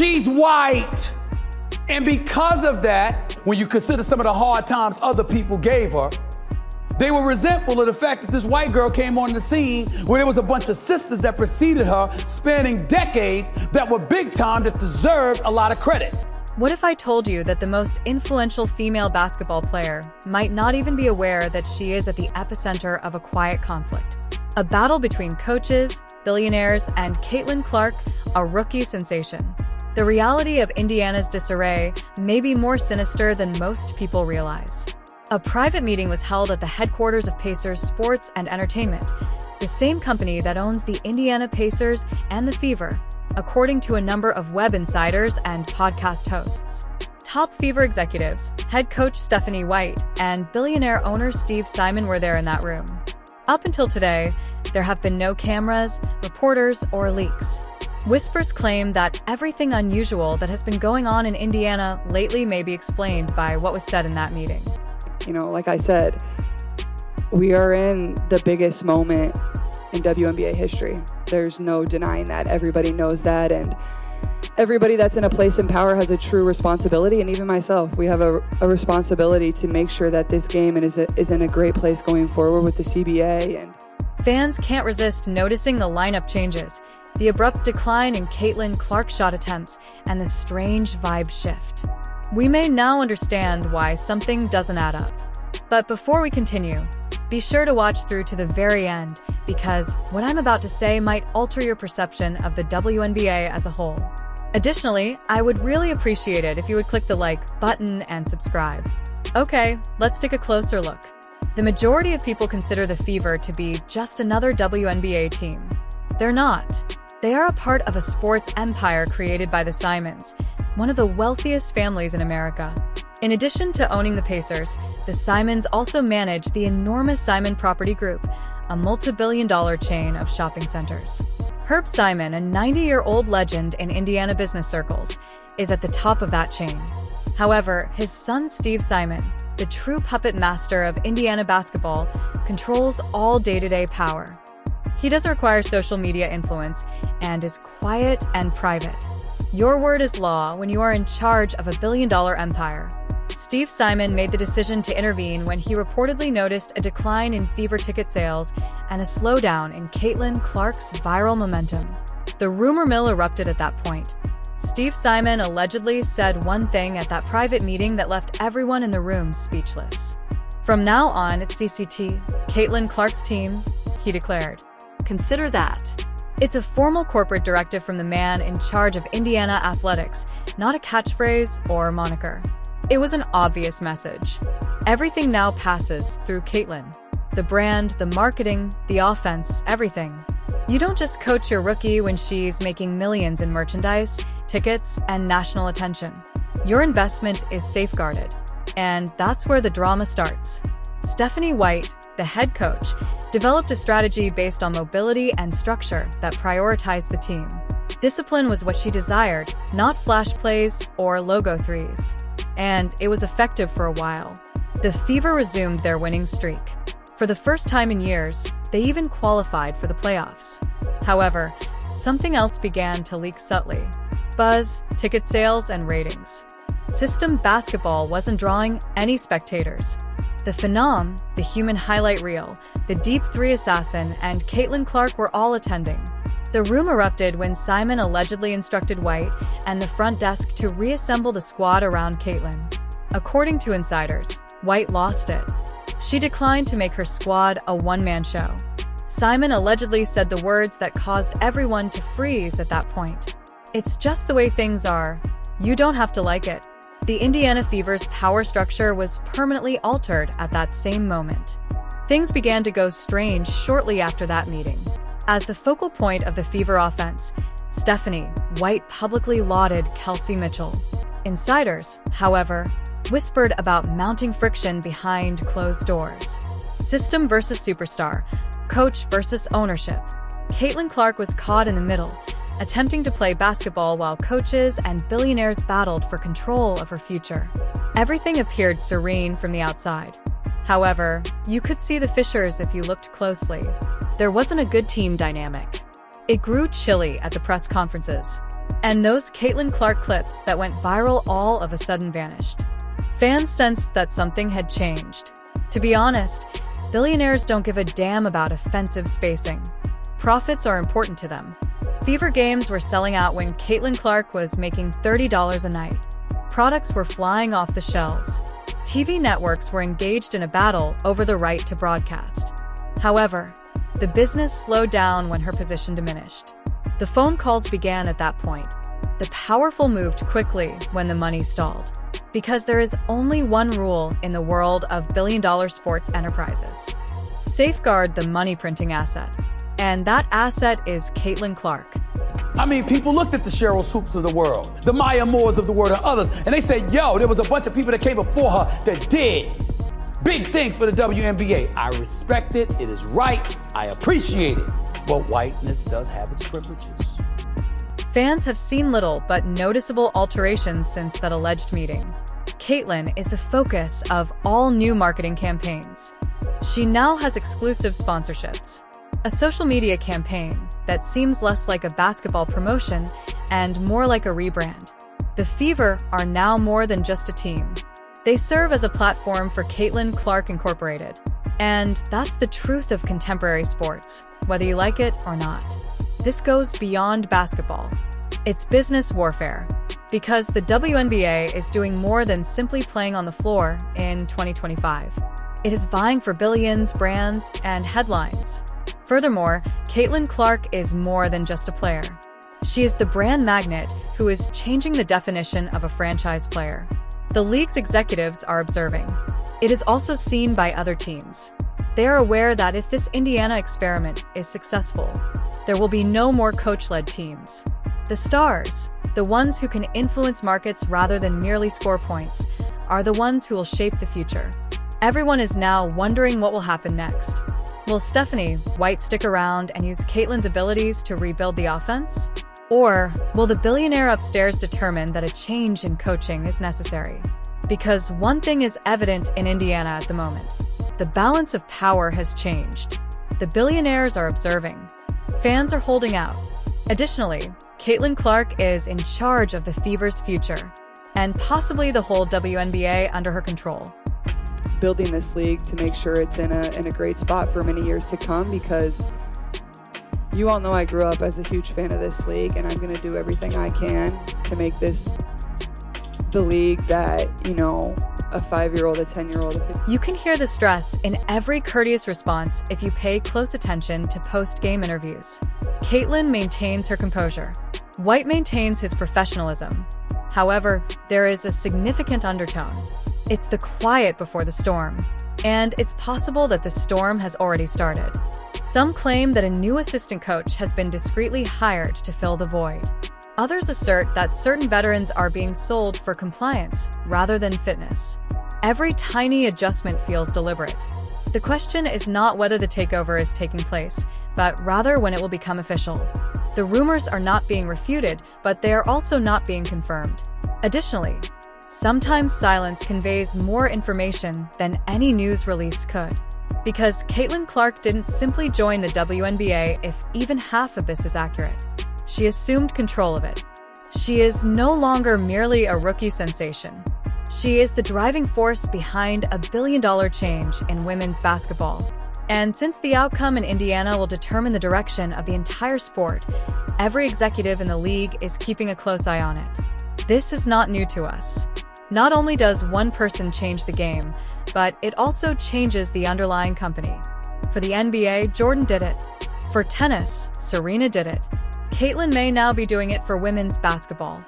She's white. And because of that, when you consider some of the hard times other people gave her, they were resentful of the fact that this white girl came on the scene where there was a bunch of sisters that preceded her, spanning decades, that were big time, that deserved a lot of credit. What if I told you that the most influential female basketball player might not even be aware that she is at the epicenter of a quiet conflict? A battle between coaches, billionaires, and Caitlin Clark, a rookie sensation. The reality of Indiana's disarray may be more sinister than most people realize. A private meeting was held at the headquarters of Pacers Sports and Entertainment, the same company that owns the Indiana Pacers and the Fever, according to a number of web insiders and podcast hosts. Top Fever executives, head coach Stephanie White, and billionaire owner Steve Simon were there in that room. Up until today, there have been no cameras, reporters, or leaks. Whispers claim that everything unusual that has been going on in Indiana lately may be explained by what was said in that meeting. You know, like I said, we are in the biggest moment in WNBA history. There's no denying that. Everybody knows that, and everybody that's in a place in power has a true responsibility, and even myself, we have a responsibility to make sure that this game is in a great place going forward with the CBA. And fans can't resist noticing the lineup changes, the abrupt decline in Caitlin Clark shot attempts, and the strange vibe shift. We may now understand why something doesn't add up. But before we continue, be sure to watch through to the very end, because what I'm about to say might alter your perception of the WNBA as a whole. Additionally, I would really appreciate it if you would click the like button and subscribe. Okay, let's take a closer look. The majority of people consider the Fever to be just another WNBA team. They're not. They are a part of a sports empire created by the Simons, one of the wealthiest families in America. In addition to owning the Pacers, the Simons also manage the enormous Simon Property Group, a multi-billion-dollar chain of shopping centers. Herb Simon, a 90-year-old legend in Indiana business circles, is at the top of that chain. However, his son Steve Simon, the true puppet master of Indiana basketball, controls all day-to-day power. He doesn't require social media influence and is quiet and private. Your word is law when you are in charge of a billion-dollar empire. Steve Simon made the decision to intervene when he reportedly noticed a decline in Fever ticket sales and a slowdown in Caitlin Clark's viral momentum. The rumor mill erupted at that point. Steve Simon allegedly said one thing at that private meeting that left everyone in the room speechless. From now on, it's CCT, Caitlin Clark's team, he declared. Consider that. It's a formal corporate directive from the man in charge of Indiana athletics, not a catchphrase or a moniker. It was an obvious message. Everything now passes through Caitlin. The brand, the marketing, the offense, everything. You don't just coach your rookie when she's making millions in merchandise, tickets, and national attention. Your investment is safeguarded. And that's where the drama starts. Stephanie White, the head coach, developed a strategy based on mobility and structure that prioritized the team. Discipline was what she desired, not flash plays or logo threes. And it was effective for a while. The Fever resumed their winning streak. For the first time in years, they even qualified for the playoffs. However, something else began to leak subtly. Buzz, ticket sales, and ratings. System basketball wasn't drawing any spectators. The Phenom, the human highlight reel, the Deep Three assassin, and Caitlin Clark were all attending. The room erupted when Simon allegedly instructed White and the front desk to reassemble the squad around Caitlin. According to insiders, White lost it. She declined to make her squad a one-man show. Simon allegedly said the words that caused everyone to freeze at that point. It's just the way things are. You don't have to like it. The Indiana Fever's power structure was permanently altered at that same moment. Things began to go strange shortly after that meeting. As the focal point of the Fever offense, Stephanie White publicly lauded Kelsey Mitchell. Insiders, however, whispered about mounting friction behind closed doors. System versus superstar, coach versus ownership. Caitlin Clark was caught in the middle, attempting to play basketball while coaches and billionaires battled for control of her future. Everything appeared serene from the outside. However, you could see the fissures if you looked closely. There wasn't a good team dynamic. It grew chilly at the press conferences. And those Caitlin Clark clips that went viral all of a sudden vanished. Fans sensed that something had changed. To be honest, billionaires don't give a damn about offensive spacing. Profits are important to them. Fever games were selling out when Caitlin Clark was making $30 a night. Products were flying off the shelves. TV networks were engaged in a battle over the right to broadcast. However, the business slowed down when her position diminished. The phone calls began at that point. The powerful moved quickly when the money stalled. Because there is only one rule in the world of billion-dollar sports enterprises. Safeguard the money-printing asset. And that asset is Caitlin Clark. I mean, people looked at the Cheryl Swoops of the world, the Maya Moores of the world, and others, and they said, yo, there was a bunch of people that came before her that did big things for the WNBA. I respect it. It is right. I appreciate it. But whiteness does have its privileges. Fans have seen little but noticeable alterations since that alleged meeting. Caitlin is the focus of all new marketing campaigns. She now has exclusive sponsorships, a social media campaign that seems less like a basketball promotion and more like a rebrand. The Fever are now more than just a team. They serve as a platform for Caitlin Clark Incorporated. And that's the truth of contemporary sports, whether you like it or not. This goes beyond basketball. It's business warfare. Because the WNBA is doing more than simply playing on the floor in 2025. It is vying for billions, brands, and headlines. Furthermore, Caitlin Clark is more than just a player. She is the brand magnet who is changing the definition of a franchise player. The league's executives are observing. It is also seen by other teams. They are aware that if this Indiana experiment is successful, there will be no more coach-led teams. The stars, the ones who can influence markets rather than merely score points, are the ones who will shape the future. Everyone is now wondering what will happen next. Will Stephanie White stick around and use Caitlin's abilities to rebuild the offense? Or will the billionaire upstairs determine that a change in coaching is necessary? Because one thing is evident in Indiana at the moment. The balance of power has changed. The billionaires are observing. Fans are holding out. Additionally, Caitlin Clark is in charge of the Fever's future, and possibly the whole WNBA under her control. Building this league to make sure it's in a great spot for many years to come, because you all know I grew up as a huge fan of this league, and I'm going to do everything I can to make this the league that, you know, a 5-year-old, a 10-year-old. You can hear the stress in every courteous response if you pay close attention to post-game interviews. Caitlin maintains her composure. White maintains his professionalism. However, there is a significant undertone. It's the quiet before the storm. And it's possible that the storm has already started. Some claim that a new assistant coach has been discreetly hired to fill the void. Others assert that certain veterans are being sold for compliance rather than fitness. Every tiny adjustment feels deliberate. The question is not whether the takeover is taking place, but rather when it will become official. The rumors are not being refuted, but they are also not being confirmed. Additionally, sometimes silence conveys more information than any news release could. Because Caitlin Clark didn't simply join the WNBA if even half of this is accurate. She assumed control of it. She is no longer merely a rookie sensation. She is the driving force behind a billion-dollar change in women's basketball. And since the outcome in Indiana will determine the direction of the entire sport, every executive in the league is keeping a close eye on it. This is not new to us. Not only does one person change the game, but it also changes the underlying company. For the NBA, Jordan did it. For tennis, Serena did it. Caitlin may now be doing it for women's basketball.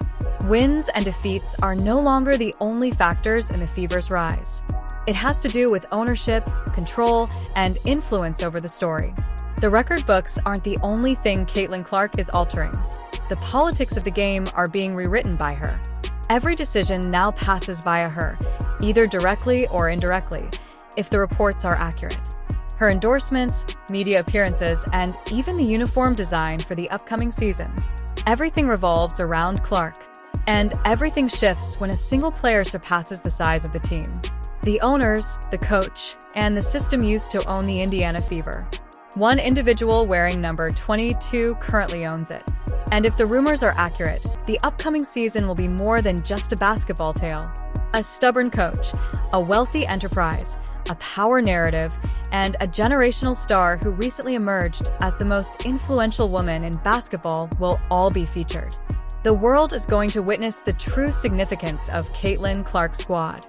Wins and defeats are no longer the only factors in the Fever's rise. It has to do with ownership, control, and influence over the story. The record books aren't the only thing Caitlin Clark is altering. The politics of the game are being rewritten by her. Every decision now passes via her, either directly or indirectly, if the reports are accurate. Her endorsements, media appearances, and even the uniform design for the upcoming season. Everything revolves around Clark. And everything shifts when a single player surpasses the size of the team. The owners, the coach, and the system used to own the Indiana Fever. One individual wearing number 22 currently owns it. And if the rumors are accurate, the upcoming season will be more than just a basketball tale. A stubborn coach, a wealthy enterprise, a power narrative, and a generational star who recently emerged as the most influential woman in basketball will all be featured. The world is going to witness the true significance of Caitlin Clark's squad.